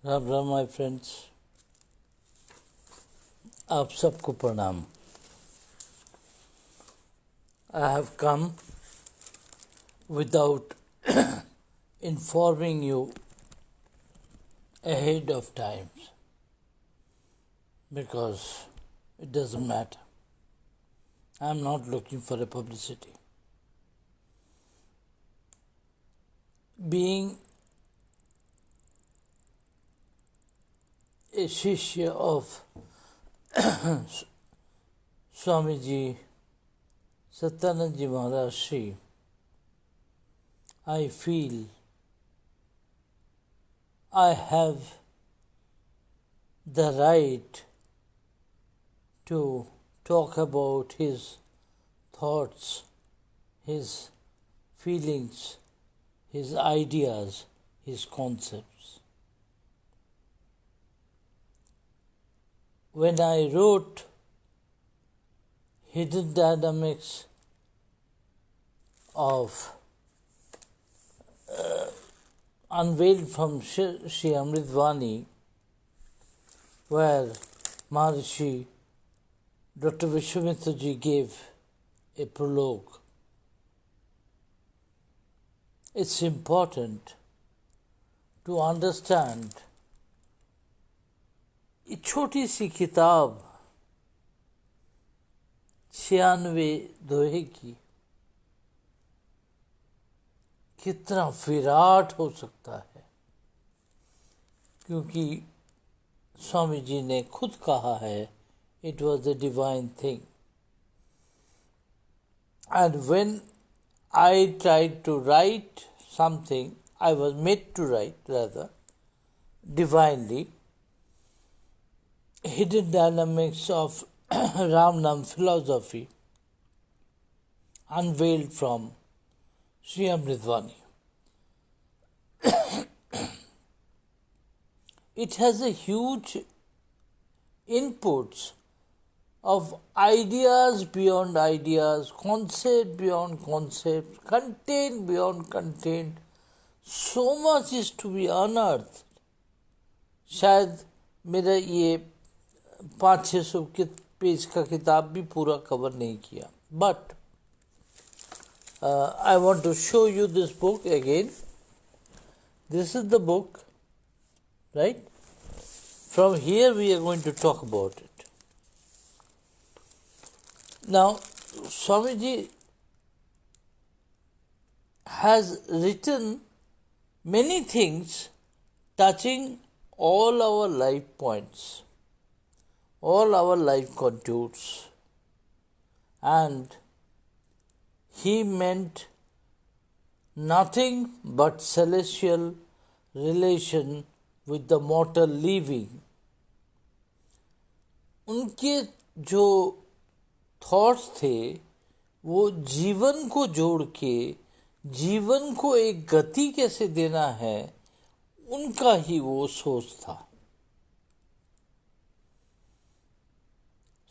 Ram Ram my friends, आप सबको प्रणाम। I have come without informing you ahead of time because it doesn't matter. I'm not looking for a publicity. Being a Shishya of Swamiji Satyanandaji Maharaj Ji, I feel I have the right to talk about his thoughts, his feelings, his ideas, his concepts. When I wrote Hidden Dynamics of Unveiled from Sri Amritvani, where Maharishi Dr. Vishwamitra Ji gave a prologue, it's important to understand ये छोटी सी किताब 96 दोहे की कितना विराट हो सकता है, क्योंकि स्वामी जी ने खुद कहा है it was a divine thing. And when I tried to write something, I was made to write rather divinely, Hidden Dynamics of Ramnam Philosophy, unveiled from Sri Amritvani. It has a huge inputs of ideas beyond ideas, concept beyond concept, content beyond content. So much is to be unearthed. शायद मेरा ये 500-600 page का किताब भी पूरा cover नहीं किया, but I want to show you this book again. This is the book, right? From here we are going to talk about it. Now, Swamiji has written many things touching all our life points, all our life contours, and he meant nothing but celestial relation with the mortal living. उनके जो thoughts थे वो जीवन को जोड़ के जीवन को एक गति कैसे देना है, उनका ही वो सोच था।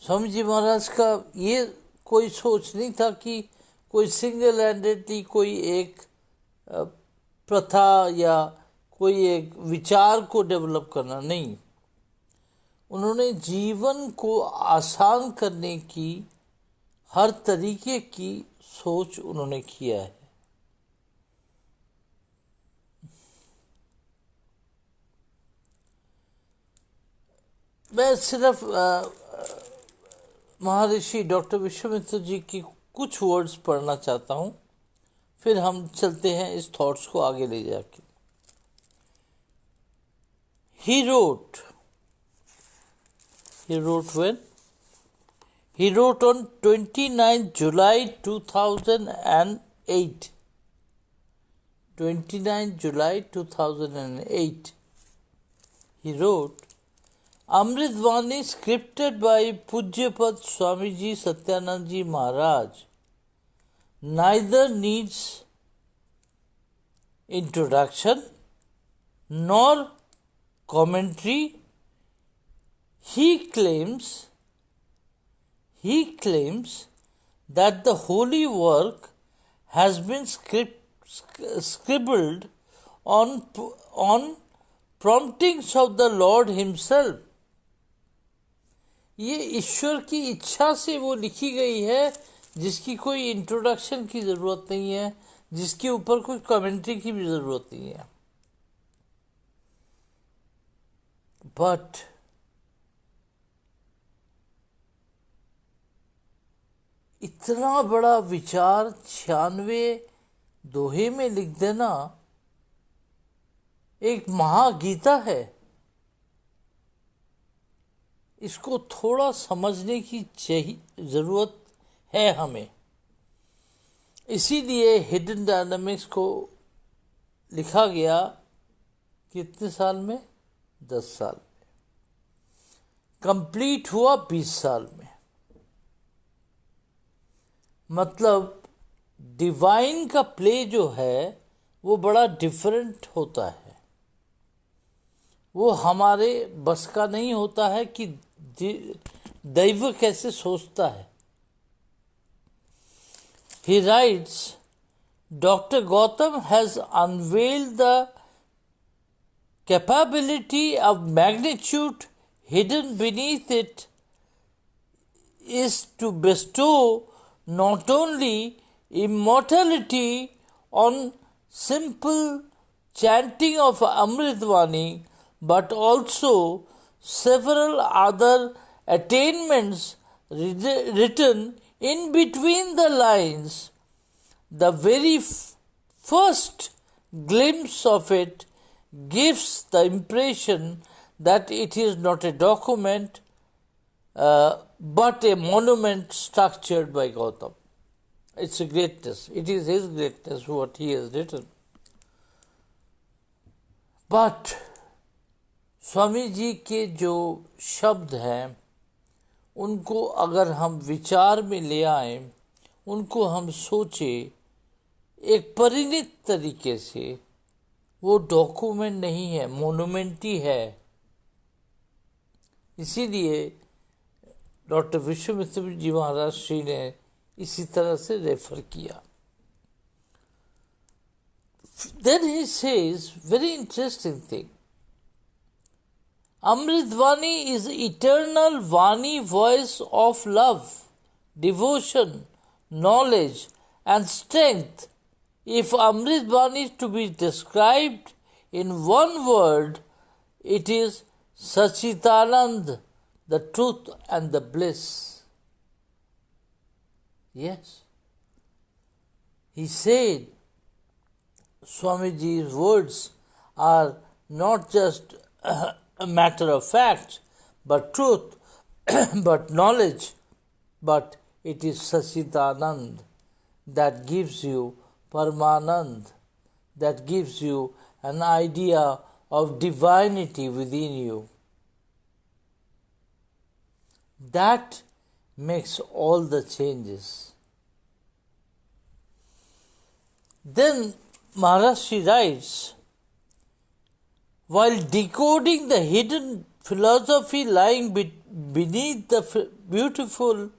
स्वामी जी महाराज का ये कोई सोच नहीं था कि कोई सिंगल हैंडेडली कोई एक प्रथा या कोई एक विचार को डेवलप करना, नहीं। उन्होंने जीवन को आसान करने की हर तरीके की सोच उन्होंने किया है। मैं सिर्फ महर्षि डॉक्टर विश्वामित्र जी की कुछ वर्ड्स पढ़ना चाहता हूँ, फिर हम चलते हैं इस थॉट्स को आगे ले जाके। He wrote when? He wrote on 29 July 2008. 29 July 2008. He wrote, Amritvani scripted by Pujyapad Swamiji Satyanandaji Maharaj neither needs introduction nor commentary. He claims that the holy work has been scribbled on promptings of the Lord himself. ये ईश्वर की इच्छा से वो लिखी गई है, जिसकी कोई इंट्रोडक्शन की ज़रूरत नहीं है, जिसके ऊपर कोई कमेंट्री की भी ज़रूरत नहीं है. बट इतना बड़ा विचार 96 दोहे में लिख देना एक महागीता है. इसको थोड़ा समझने की ज़रूरत है हमें. इसीलिए हिडन डायनामिक्स को लिखा गया कितने साल में? 10 साल में. कंप्लीट हुआ 20 साल में. मतलब डिवाइन का प्ले जो है वो बड़ा डिफरेंट होता है. वो हमारे बस का नहीं होता है कि दैव कैसे सोचता है. He writes, Dr. Gautam has unveiled the capability of magnitude hidden beneath it is to bestow not only immortality on simple chanting of Amritvani, but also several other attainments written in between the lines. The very first glimpse of it gives the impression that it is not a document but a monument structured by Gautam. It's a greatness. It is his greatness what he has written. But Swami ji के जो शब्द हैं उनको अगर हम विचार में ले आएं, उनको हम सोचें एक परिणित तरीके से, वो डॉक्यूमेंट नहीं है, मोनूमेंट ही है. इसीलिए डॉक्टर विश्वामित्र जी महाराज श्री ने इसी तरह से रेफर किया. Then he says very interesting thing. Amritvani is eternal Vani, voice of love, devotion, knowledge and strength. If Amritvani is to be described in one word, it is Sachitanand, the truth and the bliss. Yes. He said, Swamiji's words are not just a matter of fact, but truth, but knowledge, but it is Sachidanand that gives you Paramanand, that gives you an idea of divinity within you. That makes all the changes. Then Maharashi writes, while decoding the hidden philosophy lying beneath the beautiful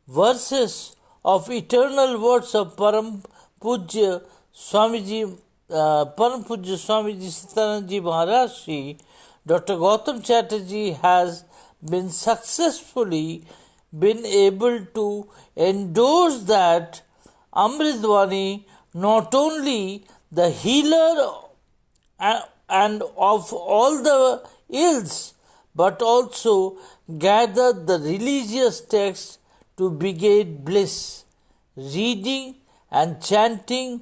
verses of eternal words of Param Pujya Swamiji Satyanand Ji Maharaj Ji, Dr. Gautam Chatterjee has been successfully been able to endorse that Amritvani not only the healer and of all the ills, but also gathered the religious texts to beget bliss, reading and chanting,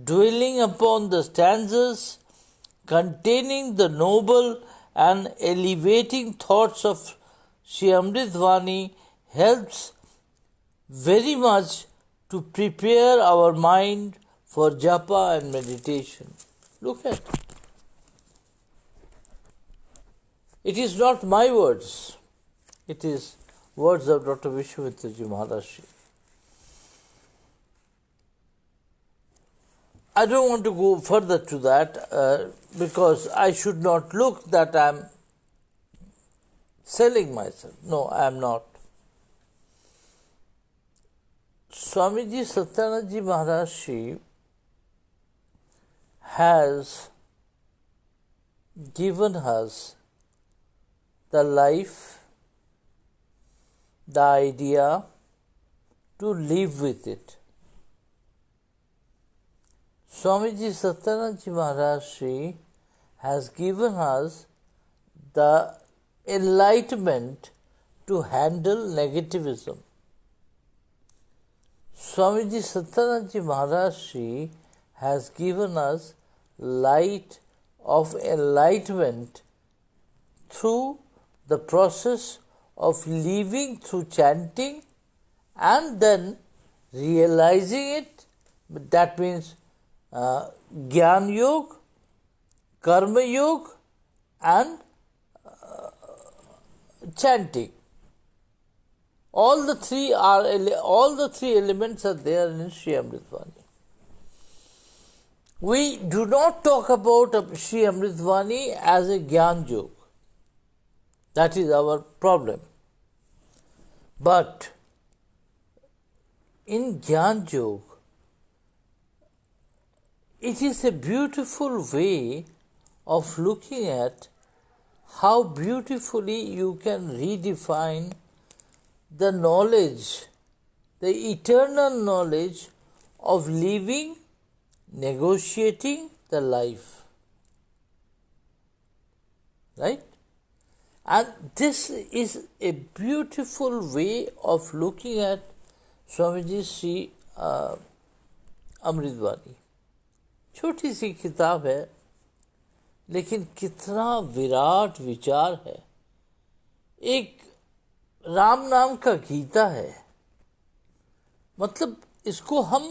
dwelling upon the stanzas containing the noble and elevating thoughts of Sri Amritvani helps very much to prepare our mind for japa and meditation. Look at it. It is not my words. It is words of Dr. Vishwamitra Ji Maharaj. I don't want to go further to that because I should not look that I am selling myself. No, I am not. Swamiji Satyanand Ji Maharaj has given us the life, the idea to live with it. Swamiji Satyanand Maharaj Ji has given us the enlightenment to handle negativism. Swamiji Satyanand Maharaj Ji has given us light of enlightenment through the process of living through chanting and then realizing it. That means Gyan Yoga, Karma Yoga, and chanting. All the three elements are there in Sri Amritvani. We do not talk about Sri Amritvani as a Gyan Yoga. That is our problem. But in Gyan Yoga, it is a beautiful way of looking at how beautifully you can redefine the knowledge, the eternal knowledge of living, negotiating the life. Right? And this is a beautiful way of looking at Swamiji Sri अमृतवाणी. छोटी सी किताब है, लेकिन कितना विराट विचार है. एक राम नाम का गीता है. मतलब इसको हम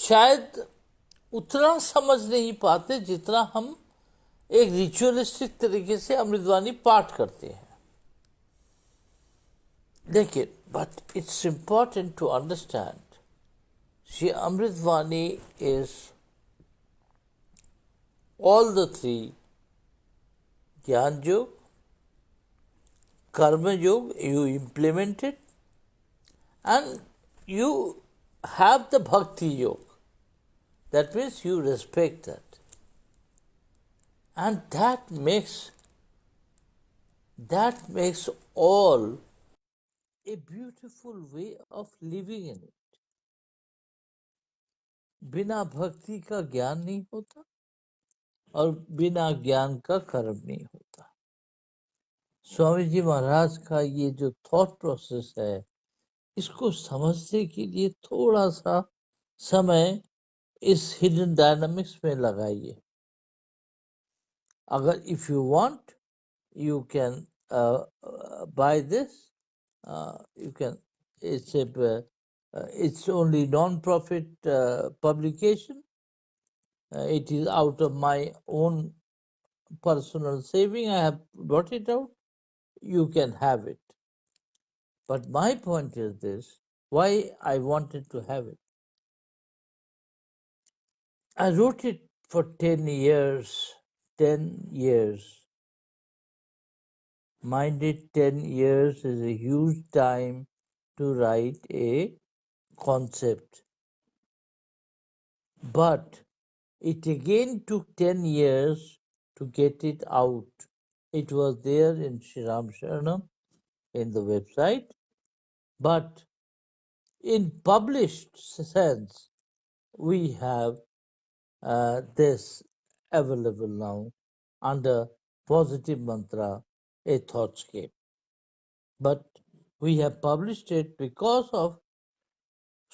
शायद उतना समझ नहीं पाते जितना हम एक रिचुअलिस्टिक तरीके से अमृतवाणी पाठ करते हैं. देखिए, but it's important to understand Sri Amritvani is all the three: Gyan Yoga, Karma Yoga, you implement it, and you have the Bhakti Yoga. That means you respect that. And that makes all a beautiful way of living in it. बिना भक्ति का ज्ञान नहीं होता और बिना ज्ञान का कर्म नहीं होता. स्वामी जी महाराज का ये जो थॉट प्रोसेस है, इसको समझने के लिए थोड़ा सा समय इस हिडन डायनामिक्स में लगाइए. अगर if you want, you can by this. You can, it's only non-profit publication. It is out of my own personal saving. I have brought it out. You can have it. But my point is this: why I wanted to have it. I wrote it for 10 years. 10 years. Mind it, 10 years is a huge time to write a concept. But it again took 10 years to get it out. It was there in Sri Ram Sharanam in the website, but in published sense, we have this available now under Positive Mantra, a Thoughtscape. But we have published it because of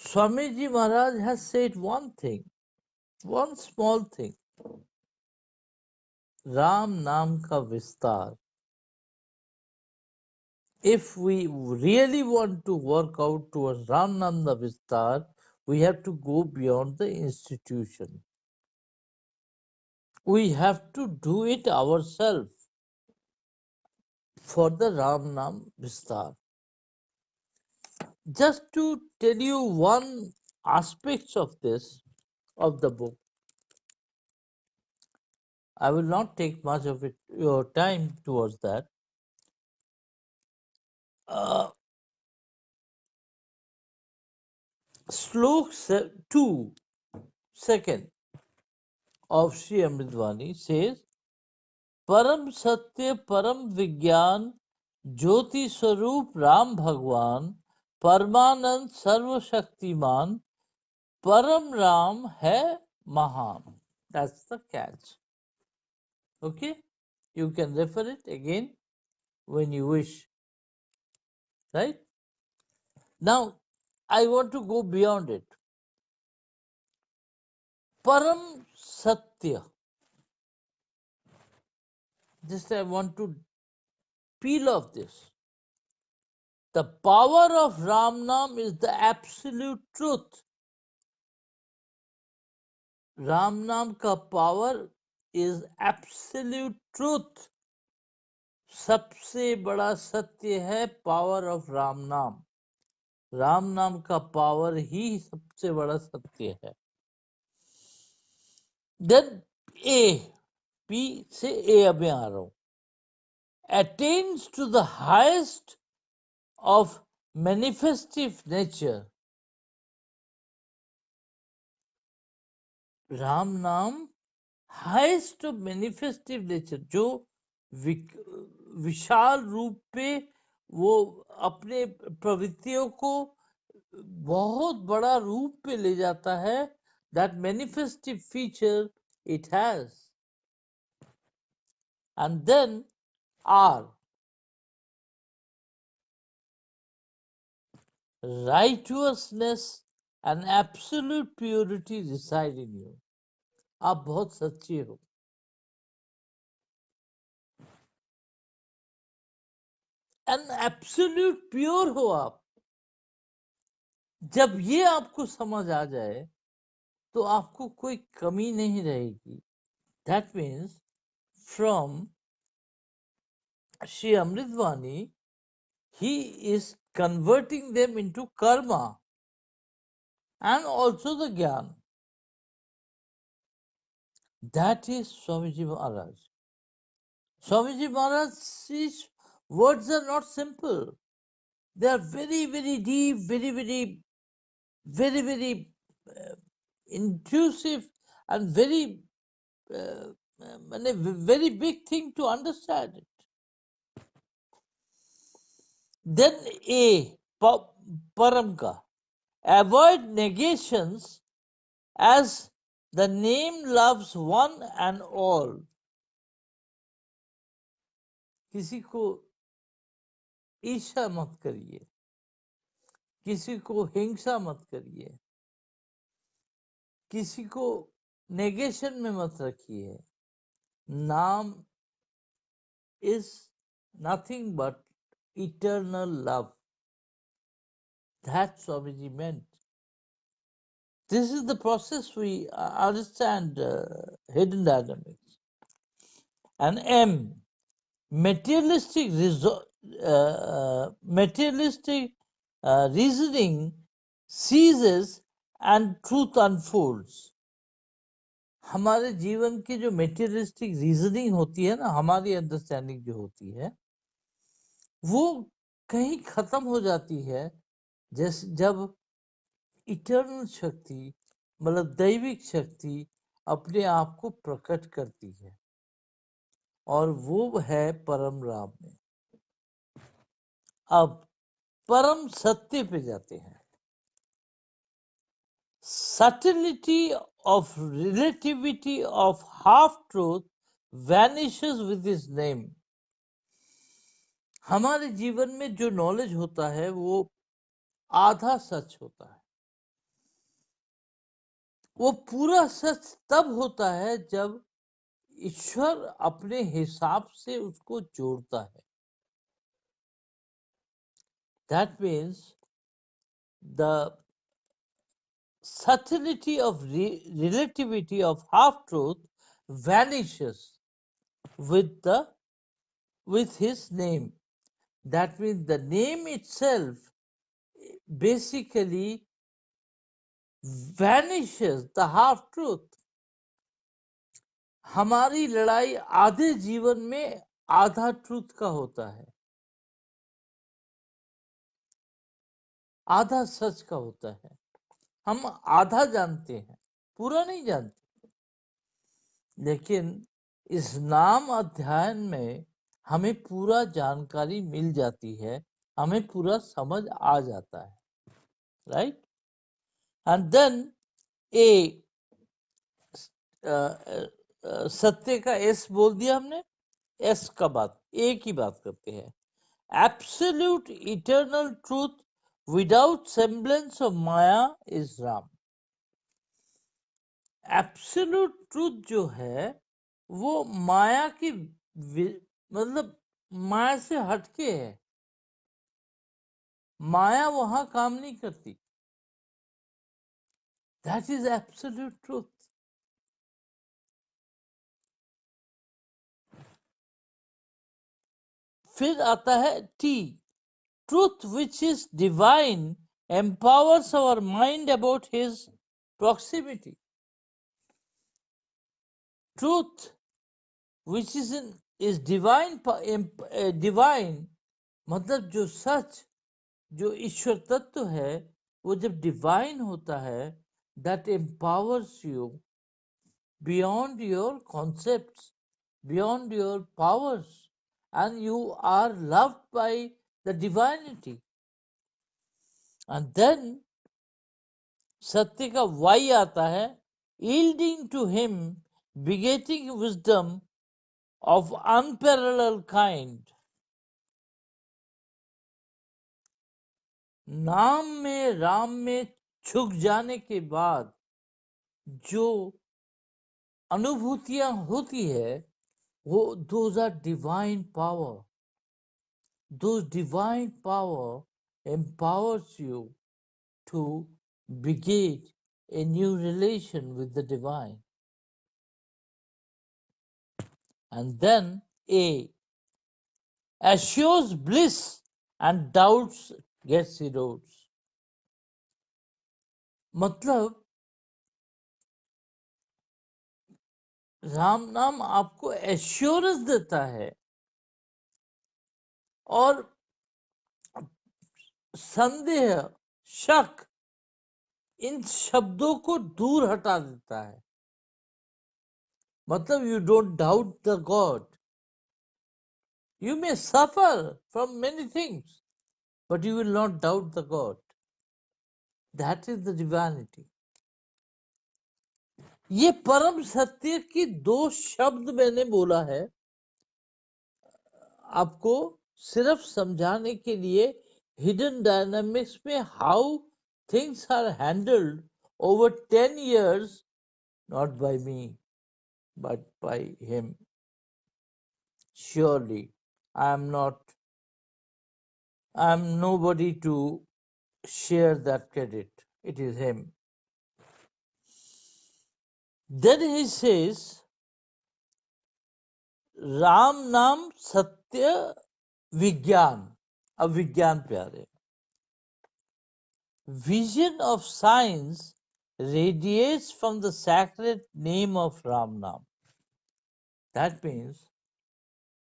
Swamiji Maharaj has said one thing, one small thing: Ram Naam ka Vistar. If we really want to work out towards Ram Naam ka Vistar, we have to go beyond the institution. We have to do it ourselves for the Ram Naam Vistar. Just to tell you one aspect of this, of the book, I will not take much of it, your time towards that. Slok 2, second of Sri Amritvani says, परम सत्य परम विज्ञान ज्योति स्वरूप राम भगवान परमानंद सर्वशक्तिमान परम राम है महान. That's the catch. Okay, you can refer it again when you wish. Right now, I want to go beyond it. Param Satya. Just I want to peel off this. The power of Ram Nam is the absolute truth. Ram नाम का power is absolute truth. सबसे बड़ा सत्य है power of Ram नाम. राम नाम का power ही सबसे बड़ा सत्य है. देन ए, पी से ए अब मैं आ रहा हूं. Attains to the highest of manifestive nature. Ram नाम हाईएस्ट ऑफ मैनिफेस्टिव नेचर, जो विशाल रूप पे वो अपने प्रवृत्तियों को बहुत बड़ा रूप पे ले जाता है. That manifestive feature it has. And then are, righteousness and absolute purity reside in you. आप बहुत सच्चे हो. एंड एब्सोल्यूट प्योर हो आप. जब ये आपको समझ आ जाए तो आपको कोई कमी नहीं रहेगी. दैट मीन्स फ्रॉम श्री अमृतवाणी he is converting them into karma and also the gyan. That is Swamiji Maharaj. Swamiji Maharaj's words are not simple. They are very, very deep, very, very, very, very intrusive and very, very big thing to understand it. Then A, Paramka. Avoid negations as the name loves one and all. किसी को ईर्ष्या मत करिए, किसी को हिंसा मत करिए, किसी को नेगेशन में मत रखिए. नाम is nothing but eternal love. That's what Swamiji meant. This is the process we understand hidden dynamics. And M, materialistic reasoning ceases and truth unfolds. हमारे जीवन की जो मेटेरियलिस्टिक रीजनिंग होती है ना, हमारी अंडरस्टैंडिंग जो होती है वो कहीं खत्म हो जाती है जैसे जब इटर्नल शक्ति मतलब दैविक शक्ति अपने आप को प्रकट करती है, और वो है परम राम में. अब परम सत्य पे जाते हैं. Subtlety of relativity of half truth vanishes with his name. हमारे जीवन में जो नॉलेज होता है वो आधा सच होता है. वो पूरा सच तब होता है जब ईश्वर अपने हिसाब से उसको जोड़ता है. That means the subtlety of relativity of half truth vanishes with his name. That means the name itself basically vanishes the half truth. हमारी लड़ाई आधे जीवन में आधा ट्रूथ का होता है, आधा सच का होता है. हम आधा जानते हैं, पूरा नहीं जानते. लेकिन इस नाम अध्ययन में हमें पूरा जानकारी मिल जाती है, हमें पूरा समझ आ जाता है, राइट। एंड देन ए, सत्य का एस बोल दिया हमने, एस का बात, ए की बात करते हैं। Absolute eternal truth without semblance of Maya is Ram. Absolute truth जो है वो माया की मतलब माया से हटके है, माया वहां काम नहीं करती। That is absolute truth. फिर आता है T, truth which is divine empowers our mind about his proximity. Truth which is divine, मतलब जो सच, जो ईश्वर तत्व है, वो जब डिवाइन होता है, that empowers you beyond your concepts, beyond your powers, and you are loved by the divinity. And then सत्य का वाई आता है, yielding to him, begetting wisdom of unparalleled kind. नाम में, राम में छुप जाने के बाद जो अनुभूतियां होती है, वो those are divine power. Those divine power empowers you to beget a new relation with the divine. And then A, assures bliss and doubts gets erodes. मतलब राम नाम आपको एश्योरेंस देता है और संदेह, शक, इन शब्दों को दूर हटा देता है। मतलब you don't doubt the God, you may suffer from many things but you will not doubt the God. That is the divinity. ये परम सत्य की दो शब्द मैंने बोला है आपको सिर्फ समझाने के लिए, हिडन डायनामिक्स में how things are handled over 10 years, not by me but by him. Surely I am nobody to share that credit, it is him. Then he says, Ram नाम सत्य विज्ञान, अविज्ञान प्यारे, vision of science radiates from the sacred name of Ram Nam. That means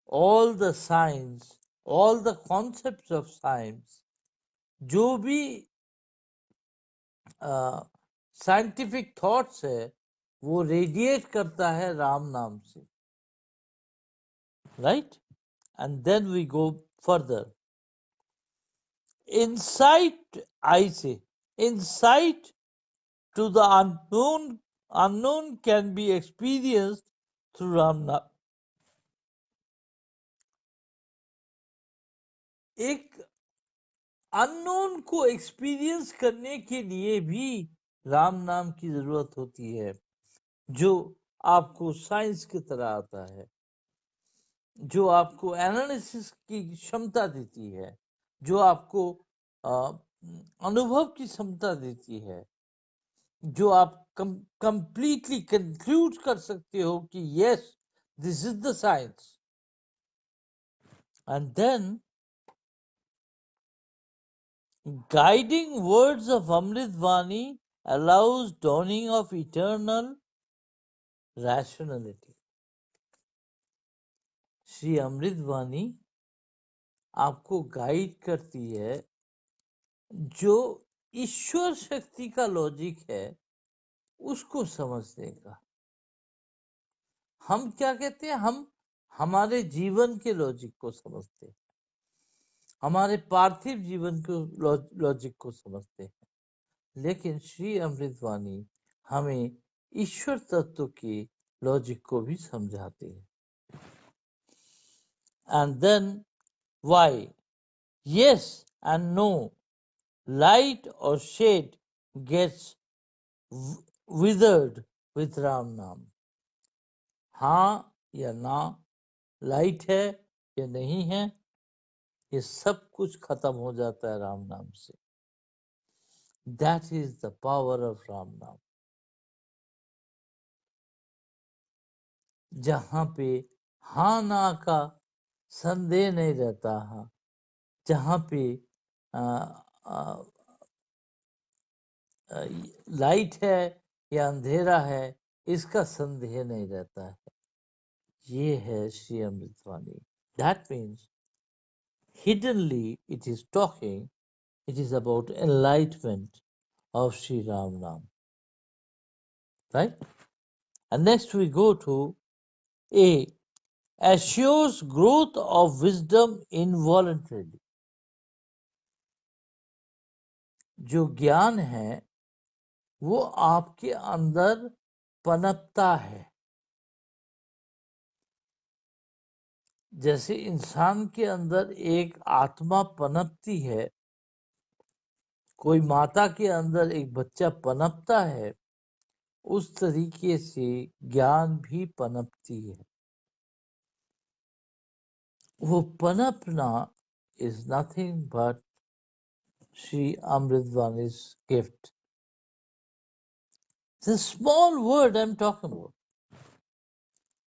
all the science, all the concepts of science, जो भी scientific thoughts है, वो radiate करता है राम नाम से, right. And then we go further. Insight, I say insight to the unknown can be experienced through Ram Naam. एक unknown को एक्सपीरियंस करने के लिए भी राम नाम की जरूरत होती है, जो आपको साइंस की तरह आता है, जो आपको एनालिसिस की क्षमता देती है, जो आपको अनुभव की क्षमता देती है, जो आप कंप्लीटली कंक्लूड कर सकते हो कि yes this is the science. And then guiding words of Amrit Vani allows dawning of eternal rationality. Shri Amrit Vani आपको गाइड करती है, जो ईश्वर शक्ति का लॉजिक है उसको समझने का। हम क्या कहते हैं, हम हमारे जीवन के लॉजिक को समझते हैं, हमारे पार्थिव जीवन को लॉजिक को समझते हैं, लेकिन श्री अमृतवाणी हमें ईश्वर तत्व के लॉजिक को भी समझाते हैं. And then why? Yes and no. Light or shade gets withered with Ram Naam. हाँ या ना, लाइट है या नहीं है, ये सब कुछ खत्म हो जाता है राम नाम से. That is the power of Ram नाम. जहाँ पे हाँ ना का संदेह नहीं रहता है, जहाँ पे लाइट है या अंधेरा है, इसका संदेह नहीं रहता है. ये है श्री अमृतवाणी. That means hiddenly it is talking, it is about enlightenment of Sri Ram Nam. Right? And next we go to A. Assures growth of wisdom involuntarily. जो ज्ञान है वो आपके अंदर पनपता है. जैसे इंसान के अंदर एक आत्मा पनपती है, कोई माता के अंदर एक बच्चा पनपता है, उस तरीके से ज्ञान भी पनपती है. वो पनपना is nothing but Sri Amritvani's gift. It's a small word I'm talking about.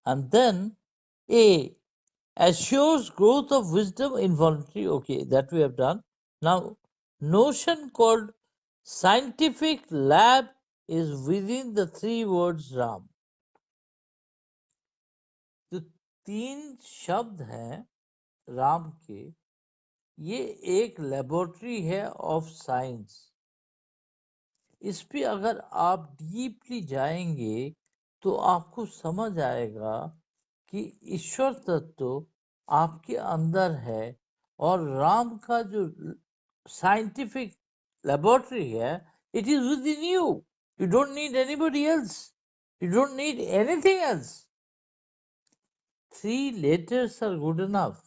And then A. Assures growth of wisdom involuntary. Okay, that we have done. Now, notion called scientific lab is within the three words Ram. जो तीन शब्द हैं राम के, ये एक laboratory है of science. इस पे अगर आप डीपली जाएंगे तो आपको समझ आएगा कि ईश्वर तत्व आपके अंदर है, और राम का जो साइंटिफिक लेबोरेटरी है, it is with in you. You don't need anybody else, you don't need anything else. 3 letters are good enough.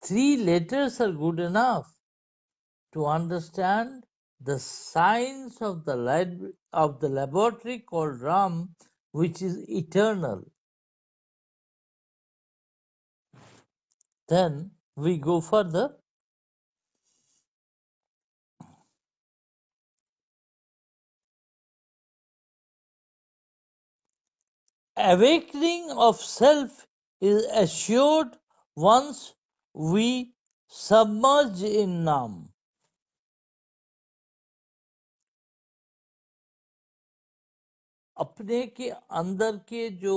3 letters are good enough to understand the science of the laboratory called Ram, which is eternal. Then we go further. Awakening of self is assured once we submerge in Nam. अपने के अंदर के जो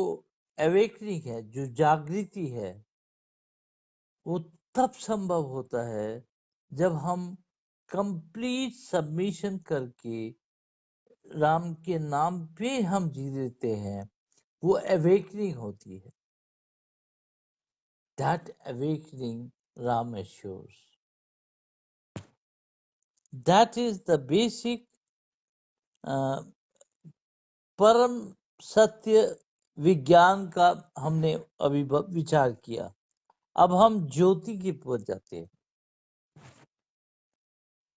awakening है, जो जागृति है, वो तब संभव होता है जब हम कंप्लीट सबमिशन करके राम के नाम पे हम जी लेते हैं. वो अवेकनिंग होती है. That awakening Ram assures. That is the basic परम सत्य विज्ञान का हमने अभी विचार किया. अब हम ज्योति की पहुंच जाते हैं.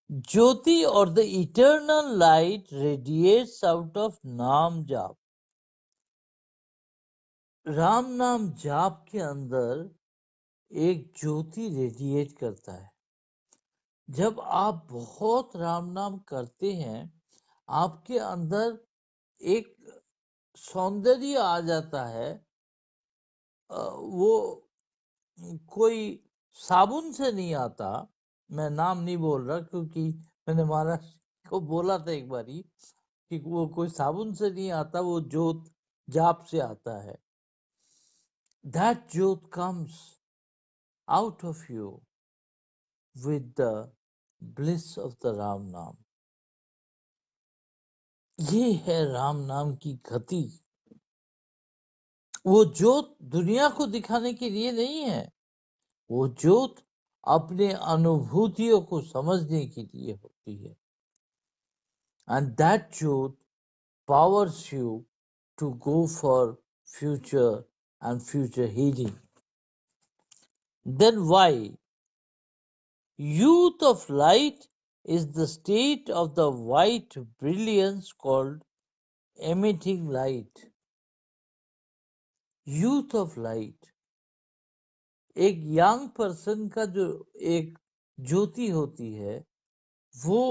ज्योति और the eternal light radiates out of नाम जाप. राम नाम जाप के अंदर एक ज्योति रेडिएट करता है. जब आप बहुत राम नाम करते हैं, आपके अंदर एक सौंदर्य आ जाता है. वो कोई साबुन से नहीं आता. मैं नाम नहीं बोल रहा, क्योंकि मैंने महाराज को बोला था एक बारी कि वो कोई साबुन से नहीं आता, वो जोत जाप से आता है. दैट जोत comes out of you with the bliss of the Ram Nam. ये है राम नाम की गति। वो ज्योत दुनिया को दिखाने के लिए नहीं है, वो ज्योत अपने अनुभूतियों को समझने के लिए होती है। एंड दैट ज्योत powers you to go for future and future healing. Then why? Youth of light is the state of the white brilliance called emitting light. Youth of light, एक यंग पर्सन का जो एक ज्योति होती है, वो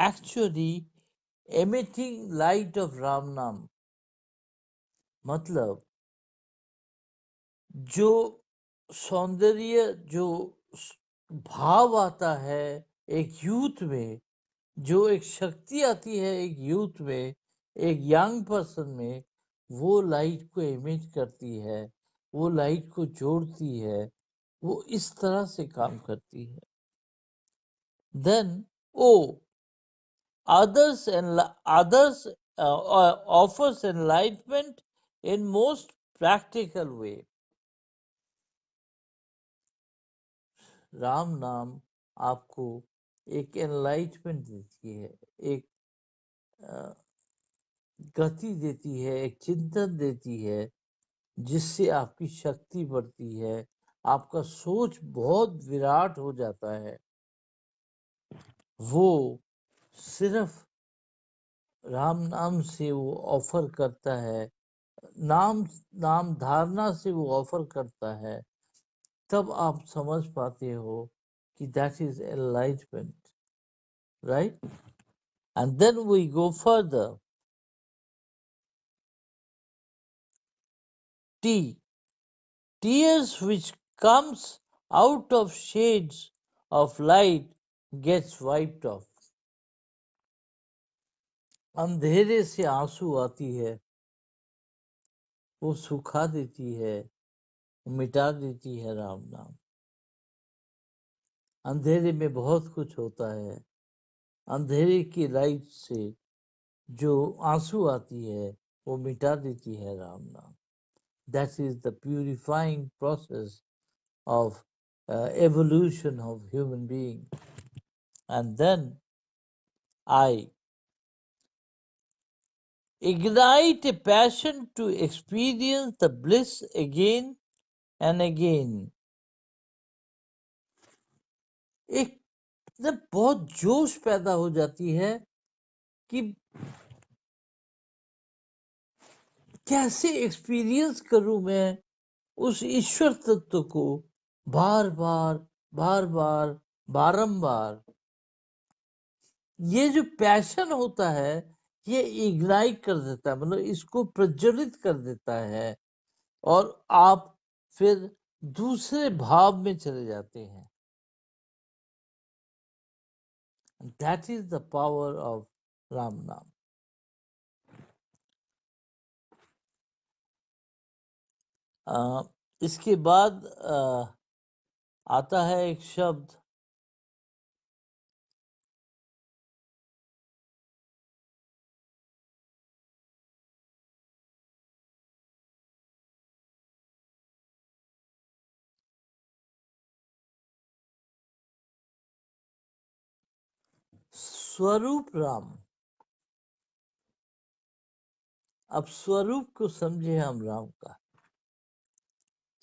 actually emitting light of Ram नाम, मतलब जो सौंदर्य, जो भाव आता है एक यूथ में, जो एक शक्ति आती है एक यूथ में, एक यंग पर्सन में, वो लाइट को इमिट करती है, वो लाइट को जोड़ती है, वो इस तरह से काम करती है। Then oh others offers enlightenment in most practical way. Ram नाम आपको एक एनलाइटमेंट देती है, एक गति देती है, एक चिंतन देती है, जिससे आपकी शक्ति बढ़ती है, आपका सोच बहुत विराट हो जाता है। वो सिर्फ राम नाम से वो ऑफर करता है, नाम धारणा से वो ऑफर करता है, तब आप समझ पाते हो कि that is enlightenment, right? And then we go further. Tea, tears which comes out of shades of light gets wiped off. अंधेरे से आंसू आती है, वो सुखा देती है, मिटा देती है राम नाम। अंधेरे में बहुत कुछ होता है, अंधेरे की लाइट से जो आंसू आती है वो मिटा देती है राम नाम। That is the purifying process of evolution of human being. And then I ignite a passion to experience the bliss again and again. एक बहुत जोश पैदा हो जाती है कि कैसे एक्सपीरियंस करूं मैं उस ईश्वर तत्व को बार बार बार बार बारंबार। ये जो पैशन होता है ये इग्नाइट कर देता है, मतलब इसको प्रज्वलित कर देता है, और आप फिर दूसरे भाव में चले जाते हैं। That is the power of Ram नाम। इसके बाद आता है एक शब्द स्वरूप राम। अब स्वरूप को समझे हम राम का।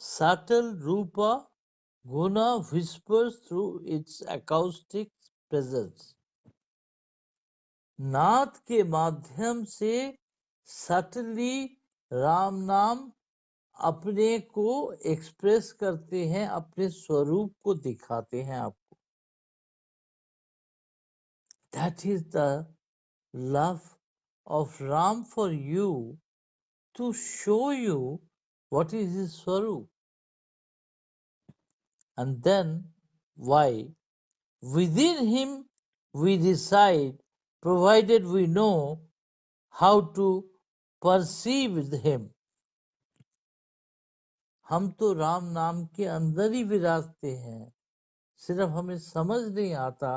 Subtle रूपा guna whispers through its acoustic presence. नाद के माध्यम से सटली राम नाम अपने को एक्सप्रेस करते हैं, अपने स्वरूप को दिखाते हैं आपको। That is the love of Ram for you, to show you what is his स्वरूप। And then why within him we decide, provided we know how to perceive him. हम तो राम नाम के अंदर ही विराजते हैं, सिर्फ हमें समझ नहीं आता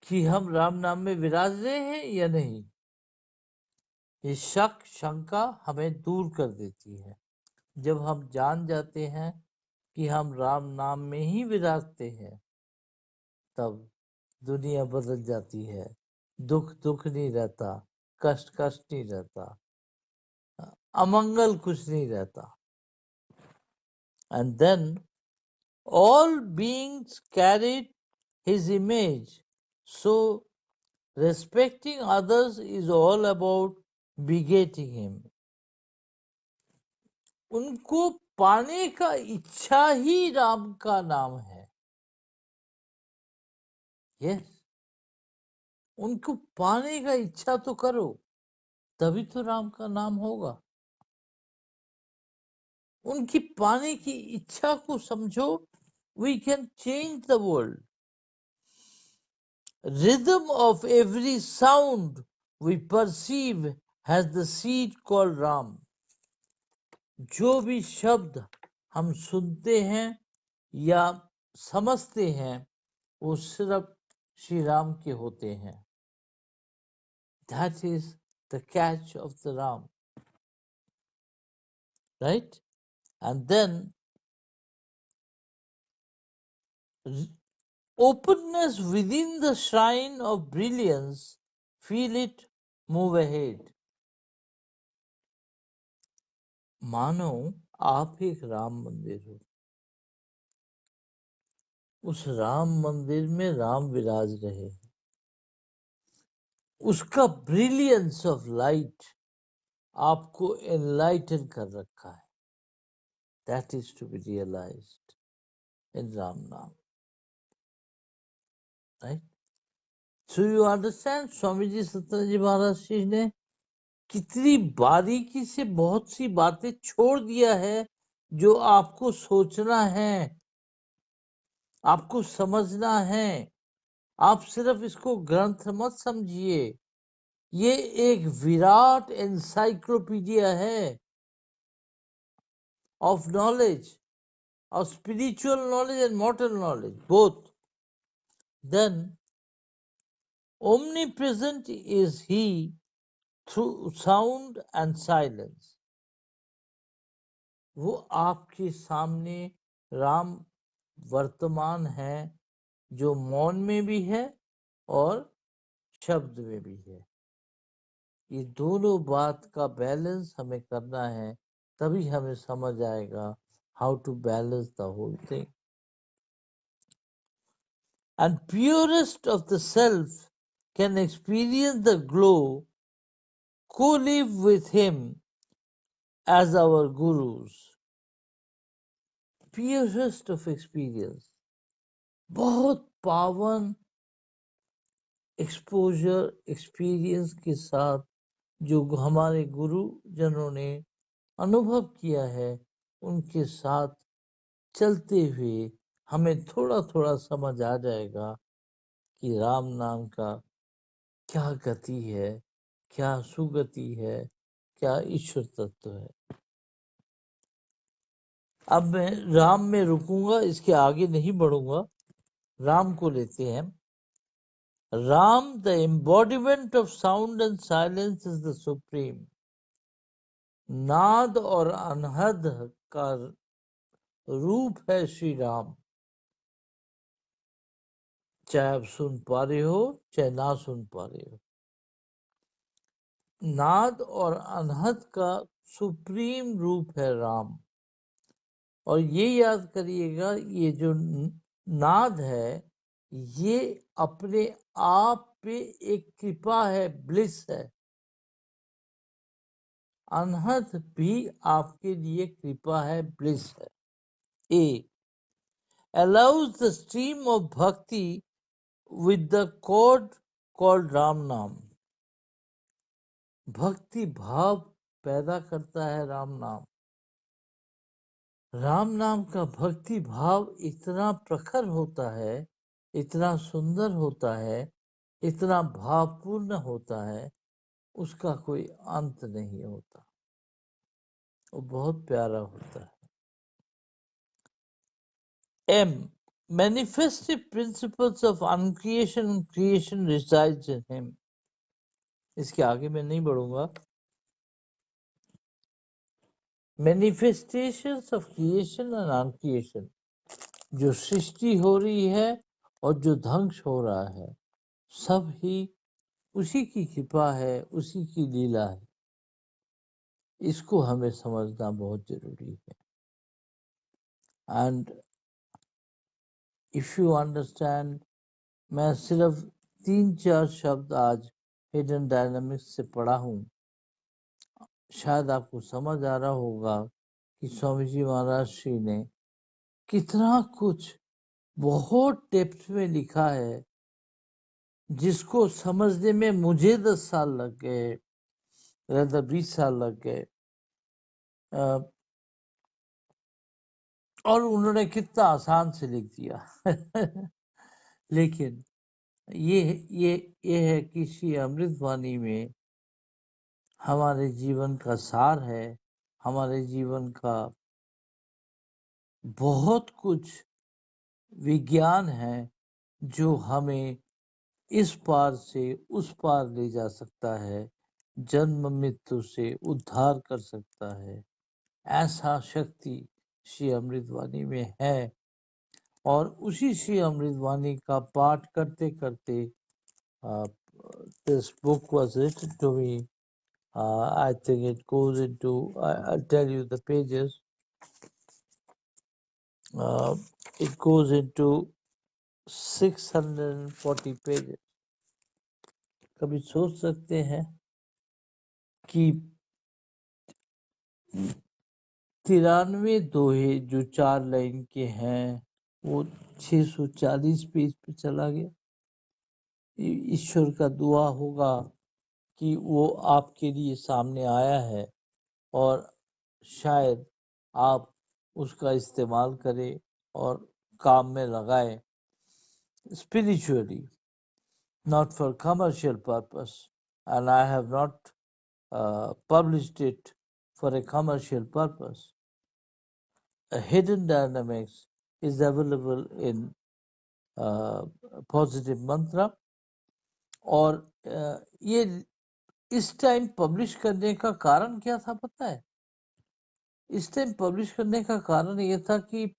कि हम राम नाम में विराज रहे हैं या नहीं। ये शक शंका हमें दूर कर देती है। जब हम जान जाते हैं कि हम राम नाम में ही विराजते हैं, तब दुनिया बदल जाती है। दुख दुख नहीं रहता, कष्ट कष्ट नहीं रहता, अमंगल कुछ नहीं रहता। And then all beings carried his image. So respecting others is all about begetting him. उनको पाने का इच्छा ही राम का नाम है। यस, उनको पाने का इच्छा तो करो, तभी तो राम का नाम होगा। उनकी पाने की इच्छा को समझो। We can change the world. Rhythm of every sound we perceive has the seed called Ram. जो भी शब्द हम सुनते हैं या समझते हैं, वो सिर्फ श्री राम के होते हैं। That is the catch of the Ram, right? And then openness within the shrine of brilliance, feel it move ahead. मानो आप एक राम मंदिर हो, उस राम मंदिर में राम विराज रहे, उसका ब्रिलियंस ऑफ लाइट आपको एनलाइटन कर रखा है। That is to be realised in Ram नाम, right? So you understand, Swami ji Satyanarayan ji Maharaj ji ने कितनी बारीकी से बहुत सी बातें छोड़ दिया है जो आपको सोचना है, आपको समझना है। आप सिर्फ इसको ग्रंथ मत समझिए, ये एक विराट एनसाइक्लोपीडिया है of knowledge, of spiritual knowledge and mortal knowledge both. Then omnipresent is he through sound and silence. वो आपके सामने राम वर्तमान है, जो मौन में भी है और शब्द में भी है। ये दोनों बात का बैलेंस हमें करना है, तभी हमें समझ आएगा how to balance the whole thing. And purest of the self can experience the glow, co-live with him as our gurus. Purest of experience, बहुत पावन एक्सपोजर एक्सपीरियंस के साथ जो हमारे गुरु जनों ने अनुभव किया है, उनके साथ चलते हुए हमें थोड़ा थोड़ा समझ आ जाएगा कि राम नाम का क्या गति है, क्या सुगति है, क्या ईश्वर तत्व है। अब मैं राम में रुकूंगा, इसके आगे नहीं बढ़ूंगा। राम को लेते हैं। Ram, the embodiment of sound and silence, is the supreme. नाद और अनहद का रूप है श्री राम। चाहे आप सुन पा रहे हो, चाहे ना सुन पा रहे हो, नाद और अनहद का सुप्रीम रूप है राम। और ये याद करिएगा, ये जो नाद है, ये अपने आप पे एक कृपा है, ब्लिस है। अनहद भी आपके लिए कृपा है, ब्लिस है। ए allows the stream of bhakti with the chord called Ram Naam. भक्ति भाव पैदा करता है राम नाम। राम नाम का भक्ति भाव इतना प्रखर होता है, इतना सुंदर होता है, इतना भावपूर्ण होता है, उसका कोई अंत नहीं होता। वो बहुत प्यारा होता है। Am manifested principles of uncreation and creation resides in him. इसके आगे मैं नहीं बढ़ूंगा. Manifestations of creation and uncreation, जो सृष्टि हो रही है और जो ध्वंस हो रहा है, सब ही उसी की कृपा है, उसी की लीला है. इसको हमें समझना बहुत जरूरी है. एंड इफ यू अंडरस्टैंड, मैं सिर्फ 3-4 शब्द आज हिडन डायनामिक्स से पढ़ा हूँ. शायद आपको समझ आ रहा होगा कि स्वामी जी महाराज श्री ने कितना कुछ बहुत डेप्थ में लिखा है, जिसको समझने में मुझे 10 साल लग गए, 20 साल लग गए. और उन्होंने कितना आसान से लिख दिया. लेकिन ये है कि श्री अमृतवाणी में हमारे जीवन का सार है, हमारे जीवन का बहुत कुछ विज्ञान है जो हमें इस पार से उस पार ले जा सकता है, जन्म मृत्यु से उद्धार कर सकता है. ऐसा शक्ति श्री अमृतवाणी में है. और उसी श्री अमृतवाणी का पाठ करते करते this book was written to me. I think it goes into, I'll tell you the pages. It goes into 640 pages. कभी सोच सकते हैं कि 93 दोहे जो 4 लाइन के हैं वो 640 पेज पे चला गया. ईश्वर का दुआ होगा कि वो आपके लिए सामने आया है और शायद आप उसका इस्तेमाल करें और काम में लगाएं, spiritually, not for commercial purpose. And I have not published it for a commercial purpose. A hidden dynamics is available in positive mantra. और ये इस टाइम पब्लिश करने का कारण क्या था पता है? इस टाइम पब्लिश करने का कारण ये था कि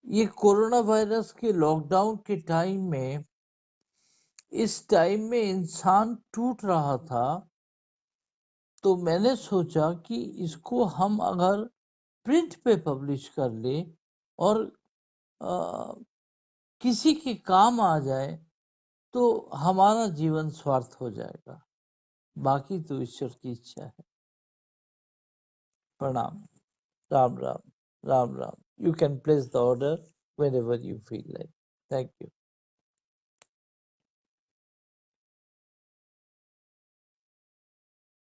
ये कोरोना वायरस के लॉकडाउन के टाइम में, इस टाइम में इंसान टूट रहा था. तो मैंने सोचा कि इसको हम अगर प्रिंट पे पब्लिश कर ले और किसी के काम आ जाए तो हमारा जीवन स्वार्थ हो जाएगा. बाकी तो ईश्वर की इच्छा है. प्रणाम. Ram Ram. Ram Ram. You can place the order whenever you feel like. Thank you.